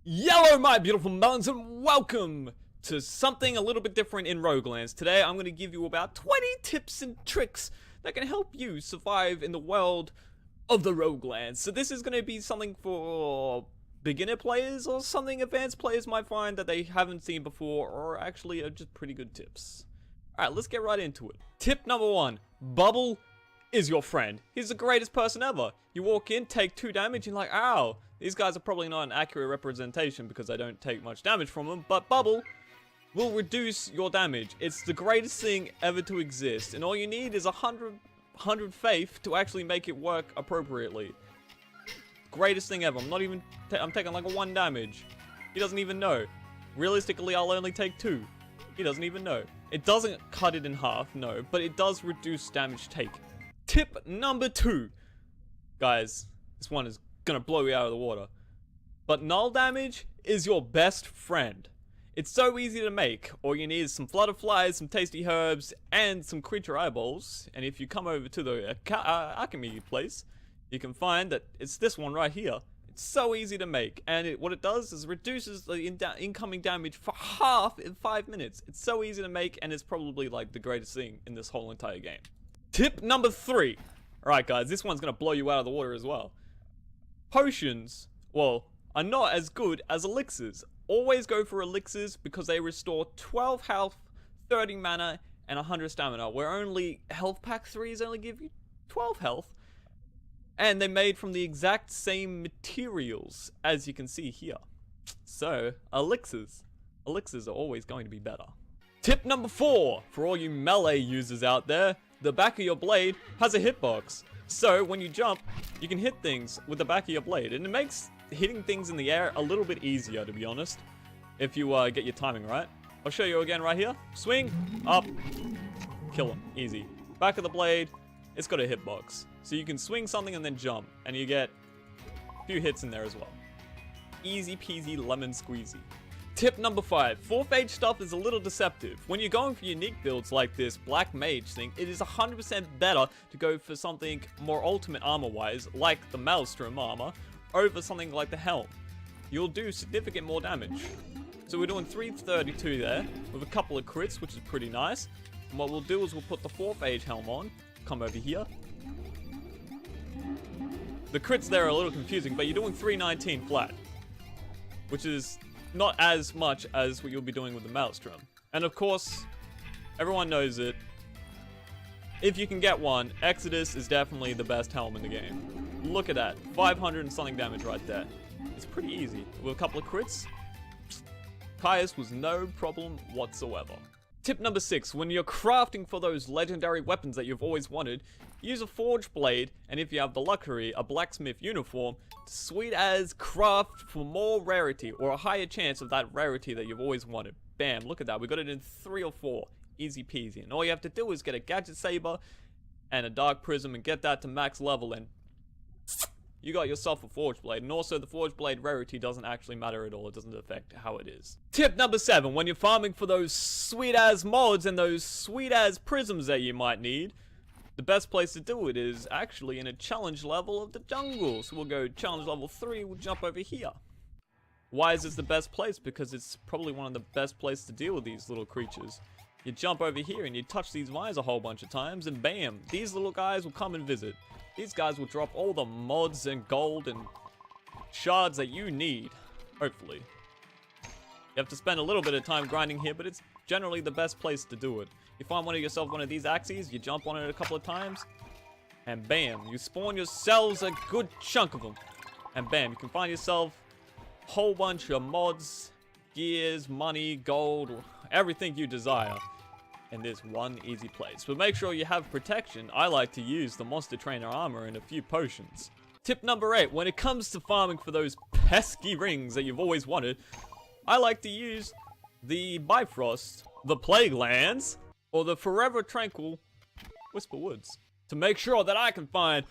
Hello my beautiful melons and welcome to something a little bit different in Roguelands. Today I'm going to give you about 20 tips and tricks that can help you survive in the world of the Roguelands. So this is going to be something for beginner players or something advanced players might find that they haven't seen before, or actually are just pretty good tips. Alright, let's get right into it. Tip number 1. Bubble is your friend. He's the greatest person ever. You walk in, take 2 damage, and you're like, ow. These guys are probably not an accurate representation because I don't take much damage from them, but Bubble will reduce your damage. It's the greatest thing ever to exist, and all you need is 100 faith to actually make it work appropriately. Greatest thing ever. I'm taking like a 1 damage. He doesn't even know. Realistically, I'll only take 2. He doesn't even know. It doesn't cut it in half, no, but it does reduce damage taken. Tip number 2. Guys, this one is gonna blow you out of the water. But Null Damage is your best friend. It's so easy to make. All you need is some flutterflies, some tasty herbs, and some creature eyeballs. And if you come over to the alchemy place, you can find that it's this one right here. It's so easy to make, and what it does is reduces the incoming damage for half in 5 minutes. It's so easy to make, and it's probably like the greatest thing in this whole entire game. Tip number 3. Alright guys, this one's gonna blow you out of the water as well. Potions, well, are not as good as elixirs. Always go for elixirs because they restore 12 health, 30 mana, and 100 stamina, where only health pack 3s only give you 12 health. And they're made from the exact same materials as you can see here. So, elixirs are always going to be better. Tip number 4, for all you melee users out there, the back of your blade has a hitbox. So, when you jump, you can hit things with the back of your blade, and it makes hitting things in the air a little bit easier, to be honest, if you get your timing right. I'll show you again right here. Swing, up, kill him, easy. Back of the blade, it's got a hitbox. So you can swing something and then jump, and you get a few hits in there as well. Easy peasy lemon squeezy. Tip number 5. 4th age stuff is a little deceptive. When you're going for unique builds like this black mage thing, it is 100% better to go for something more ultimate armor-wise, like the Maelstrom armor, over something like the helm. You'll do significant more damage. So we're doing 332 there, with a couple of crits, which is pretty nice. And what we'll do is we'll put the 4th age helm on, come over here. The crits there are a little confusing, but you're doing 319 flat, which is not as much as what you'll be doing with the Maelstrom. And of course, everyone knows it. If you can get one, Exodus is definitely the best helm in the game. Look at that, 500 and something damage right there. It's pretty easy. With a couple of crits, Caius was no problem whatsoever. Tip number 6, when you're crafting for those legendary weapons that you've always wanted, use a ForgeBlade, and if you have the luxury, a blacksmith uniform, sweet as craft for more rarity, or a higher chance of that rarity that you've always wanted. Bam, look at that, we got it in 3 or 4, easy peasy. And all you have to do is get a gadget saber and a dark prism and get that to max level, and you got yourself a ForgeBlade. And also the ForgeBlade rarity doesn't actually matter at all. It doesn't affect how it is. Tip number 7. When you're farming for those sweet ass mods and those sweet ass prisms that you might need, the best place to do it is actually in a challenge level of the jungle. So we'll go challenge level 3, we'll jump over here. Why is this the best place? Because it's probably one of the best places to deal with these little creatures. You jump over here and you touch these vines a whole bunch of times, and bam, these little guys will come and visit. These guys will drop all the mods and gold and shards that you need, hopefully. You have to spend a little bit of time grinding here, but it's generally the best place to do it. You find yourself one of these axes, you jump on it a couple of times, and bam, you spawn yourselves a good chunk of them. And bam, you can find yourself a whole bunch of mods, gears, money, gold, everything you desire in this one easy place. But make sure you have protection. I like to use the Monster Trainer armor and a few potions. Tip number 8, when it comes to farming for those pesky rings that you've always wanted, I like to use the Bifrost, the Plaguelands, or the Forever Tranquil Whisper Woods, to make sure that I can find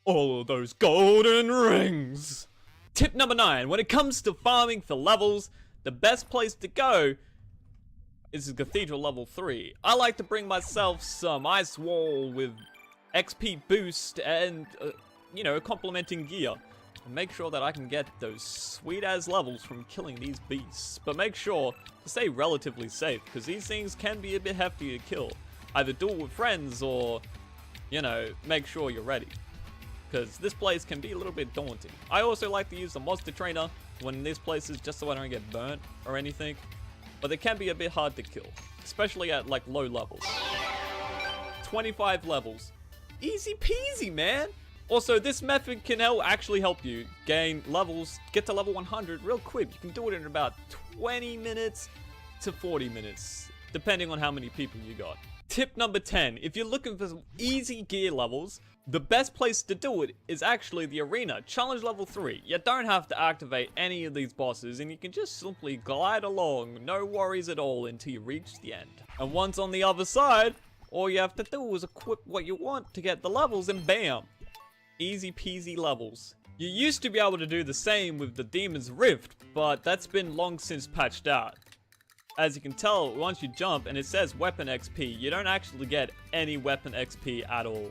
all of those golden rings. Tip number 9, when it comes to farming for levels, the best place to go is Cathedral level 3. I like to bring myself some Ice Wall with XP boost and, you know, complementing gear. and make sure that I can get those sweet as levels from killing these beasts. But make sure to stay relatively safe, because these things can be a bit hefty to kill. Either do it with friends or, you know, make sure you're ready, because this place can be a little bit daunting. I also like to use the monster trainer when in these places, just so I don't get burnt or anything. But they can be a bit hard to kill, especially at like low levels. 25 levels. Easy peasy, man. Also, this method can actually help you gain levels, get to level 100 real quick. You can do it in about 20 minutes to 40 minutes, depending on how many people you got. Tip number 10, if you're looking for some easy gear levels, the best place to do it is actually the arena, challenge level 3. You don't have to activate any of these bosses, and you can just simply glide along, no worries at all, until you reach the end. And once on the other side, all you have to do is equip what you want to get the levels, and bam! Easy peasy levels. You used to be able to do the same with the Demon's Rift, but that's been long since patched out. As you can tell, once you jump and it says weapon XP, you don't actually get any weapon XP at all.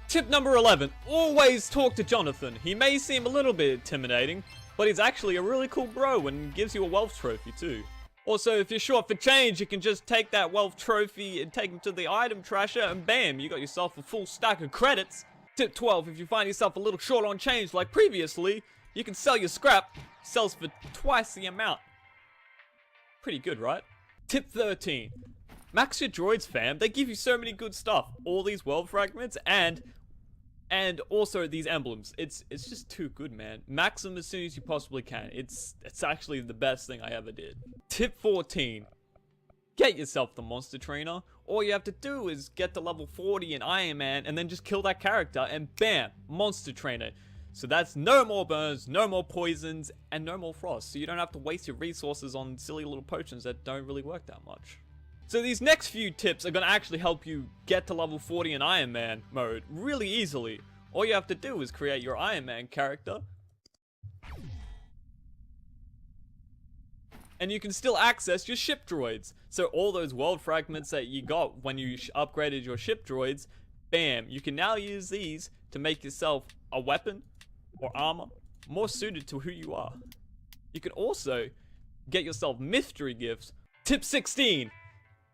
Tip number 11, always talk to Jonathan. He may seem a little bit intimidating, but he's actually a really cool bro and gives you a wealth trophy too. Also, if you're short for change, you can just take that wealth trophy and take him to the item trasher, and bam, you got yourself a full stack of credits. Tip 12, if you find yourself a little short on change like previously, you can sell your scrap. Sells for twice the amount. Pretty good, right? Tip 13, max your droids, fam. They give you so many good stuff. All these world fragments and also these emblems. It's just too good, man. Max them as soon as you possibly can. It's actually the best thing I ever did. Tip 14, get yourself the monster trainer. All you have to do is get to level 40 in Ironman and then just kill that character and bam, monster trainer. So that's no more burns, no more poisons, and no more frost. So you don't have to waste your resources on silly little potions that don't really work that much. So these next few tips are going to actually help you get to level 40 in Iron Man mode really easily. All you have to do is create your Iron Man character. And you can still access your ship droids. So all those world fragments that you got when you upgraded your ship droids, bam, you can now use these to make yourself a weapon or armor more suited to who you are. You can also get yourself mystery gifts. Tip 16.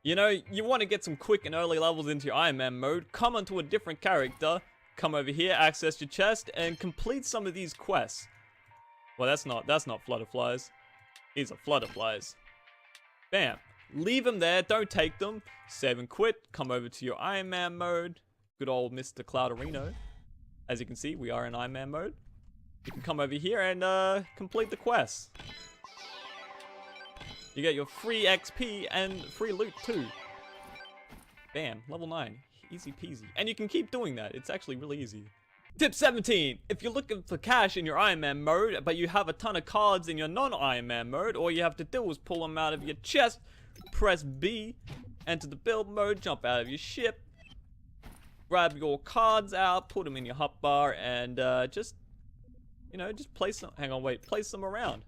You know, you want to get some quick and early levels into your Iron Man mode, come onto a different character, come over here, access your chest, and complete some of these quests. Well, that's not flutterflies. These are flutterflies. Bam. Leave them there, don't take them. Save and quit, come over to your Iron Man mode. Good old Mr. Clouderino. As you can see, we are in Iron Man mode. You can come over here and complete the quests. You get your free XP and free loot too. Bam, level 9. Easy peasy. And you can keep doing that. It's actually really easy. Tip 17. If you're looking for cash in your Iron Man mode, but you have a ton of cards in your non-Iron Man mode, all you have to do is pull them out of your chest, press B, enter the build mode, jump out of your ship, grab your cards out, put them in your hotbar, and just place them. Hang on, wait. Place them around.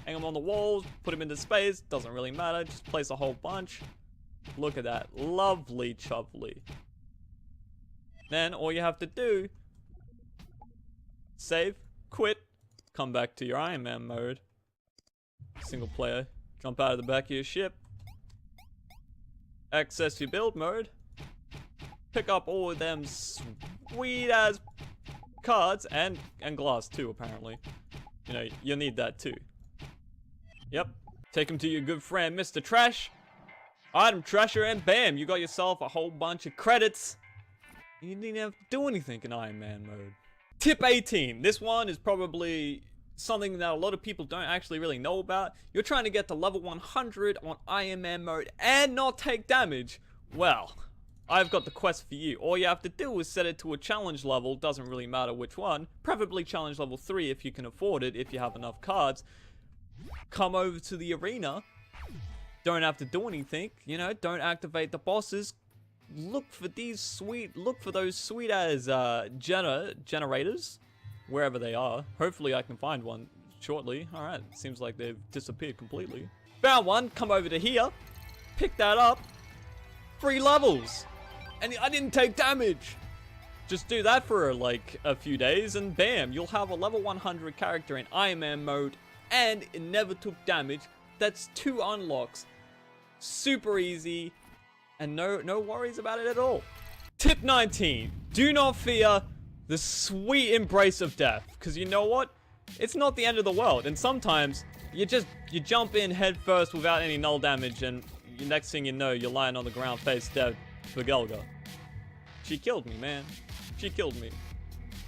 Hang them on the walls, put them into space, doesn't really matter, just place a whole bunch. Look at that, lovely chubbly. Then all you have to do, save, quit, come back to your Iron Man mode, single player, jump out of the back of your ship, access your build mode, pick up all of them sweet as cards, and glass too apparently. You know, you'll need that too. Yep. Take them to your good friend, Mr. Trash. Item Trasher, and bam, you got yourself a whole bunch of credits. You didn't have to do anything in Iron Man mode. Tip 18. This one is probably something that a lot of people don't actually really know about. You're trying to get to level 100 on Iron Man mode and not take damage. Well, I've got the quest for you. All you have to do is set it to a challenge level. Doesn't really matter which one. Preferably challenge level 3 if you can afford it, if you have enough cards. Come over to the arena. Don't have to do anything, you know, don't activate the bosses. Look for those sweet as generators, wherever they are. Hopefully I can find one shortly. Alright, seems like they've disappeared completely. Found one, come over to here, pick that up, 3 levels, and I didn't take damage. Just do that for like a few days and bam, you'll have a level 100 character in Ironman mode and it never took damage. That's 2 unlocks. Super easy and no worries about it at all. Tip 19. Do not fear the sweet embrace of death, because you know what? It's not the end of the world, and sometimes you jump in head first without any null damage, and the next thing you know, you're lying on the ground face dead for Gelga. She killed me, man. She killed me.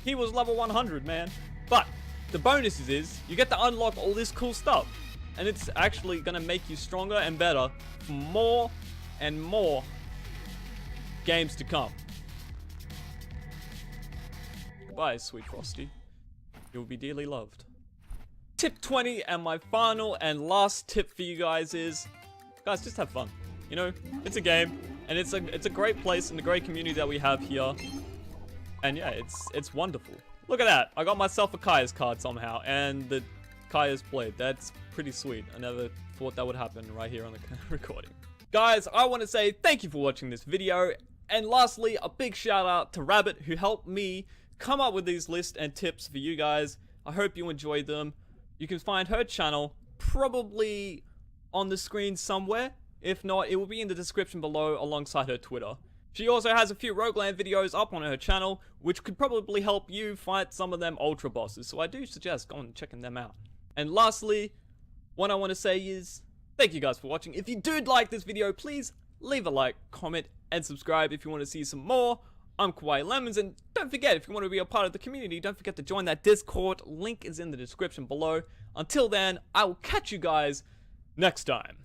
He was level 100, man. But the bonus is you get to unlock all this cool stuff, and it's actually gonna make you stronger and better for more and more games to come. Goodbye, sweet Frosty. You'll be dearly loved. Tip 20, and my final and last tip for you guys is, guys, just have fun. You know, it's a game, and it's a great place and a great community that we have here. And yeah, it's wonderful. Look at that. I got myself a Kai's card somehow, and the Kai's blade. That's pretty sweet. I never thought that would happen right here on the recording. Guys, I want to say thank you for watching this video. And lastly, a big shout out to Rabbit, who helped me come up with these lists and tips for you guys. I hope you enjoyed them. You can find her channel probably on the screen somewhere. If not, it will be in the description below alongside her Twitter. She also has a few Rogueland videos up on her channel, which could probably help you fight some of them ultra bosses. So I do suggest going and checking them out. And lastly, what I want to say is, thank you guys for watching. If you did like this video, please leave a like, comment, and subscribe if you want to see some more. I'm KawaiiLemons, and don't forget, if you want to be a part of the community, don't forget to join that Discord. Link is in the description below. Until then, I will catch you guys next time.